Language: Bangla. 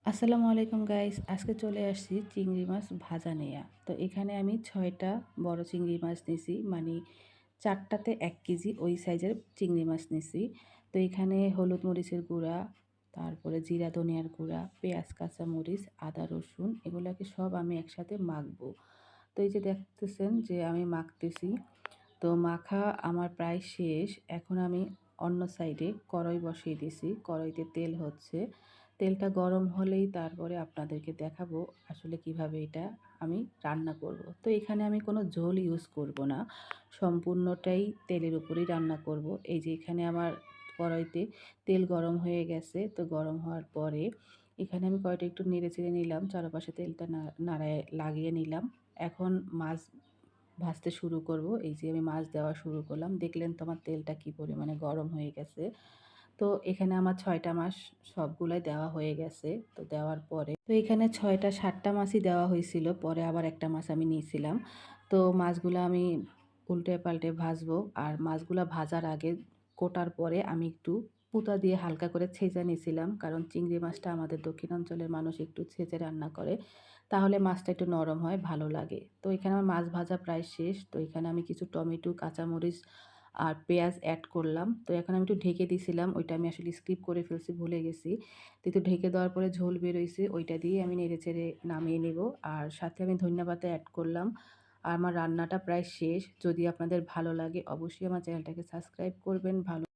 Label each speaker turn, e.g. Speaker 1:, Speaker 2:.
Speaker 1: আসসালামু আলাইকুম গাইস, আজকে চলে আসছি চিংড়ি মাছ ভাজা নেয়া। তো এখানে আমি ৬টা বড় চিংড়ি মাছ নিছি, মানে ৪টাতে ১ কেজি ওই সাইজের চিংড়ি মাছ নিছি। তো এখানে হলুদ মরিচের গুঁড়া, তারপরে জিরা ধনিয়ার গুঁড়া, পেঁয়াজ কাঁচামরিচ, আদা রসুন এগুলাকে সব আমি একসাথে মাখবো। তো এই যে দেখতেছেন যে আমি মাখতেছি। তো মাখা আমার প্রায় শেষ। এখন আমি অন্য সাইডে কড়াই বসিয়ে দিছি। কড়াইতে তেল হচ্ছে। তেলটা গরম হলেই তারপরে আপনাদেরকে দেখাবো আসলে কিভাবে এটা আমি রান্না করব। তো এখানে আমি কোনো ঝোল ইউজ করব না। সম্পূর্ণটাই তেলের উপরেই রান্না করব। এই যে এখানে আমার কড়াইতে তেল গরম হয়ে গেছে। তো গরম হওয়ার পরে এখানে আমি কড়াইটা একটু নেড়ে-চেড়ে নিলাম। চারপাশে তেলটা নাড়ায় লাগিয়ে নিলাম। এখন মাছ ভাজতে শুরু করব। এই যে আমি মাছ দেওয়া শুরু করলাম। দেখলেন তো আমার তেলটা কি পরিমাণে গরম হয়ে গেছে। তো এখানে আমার ৬টা মাছ সবগুলাই দেওয়া হয়ে গেছে। তো দেওয়ার পরে তো এখানে ৬টা ৭টা মাছই দেওয়া হয়েছিল। পরে আবার একটা মাছ আমি নিয়েছিলাম। তো মাছগুলা আমি উল্টে পাল্টে ভাজবো। আর মাছগুলা ভাজার আগে কোটার পরে আমি একটু পুঁতা দিয়ে হালকা করে ছেঁচে নিয়েছিলাম। কারণ চিংড়ি মাছটা আমাদের দক্ষিণ অঞ্চলের মানুষ একটু ছেঁচে রান্না করে। তাহলে মাছটা একটু নরম হয়, ভালো লাগে। তো এখানে আমার মাছ ভাজা প্রায় শেষ। তো এখানে আমি কিছু টমেটো, কাঁচামরিচ আর পেঁয়াজ এড করলাম। তো এখন আমি একটু ঢেকে দিছিলাম। ওইটা আমি আসলে স্কিপ করে ফেলছি, ভুলে গেছি। তো একটু ঢেকে দেওয়ার পরে ঝোল বেরোইছে। ওইটা দিয়ে আমি নেড়েচেড়ে নামিয়ে নেব। আর সাথে আমি ধনিয়া পাতা এড করলাম। আর আমার রান্নাটা প্রায় শেষ। যদি আপনাদের ভালো লাগে অবশ্যই আমার চ্যানেলটাকে সাবস্ক্রাইব করবেন। ভালো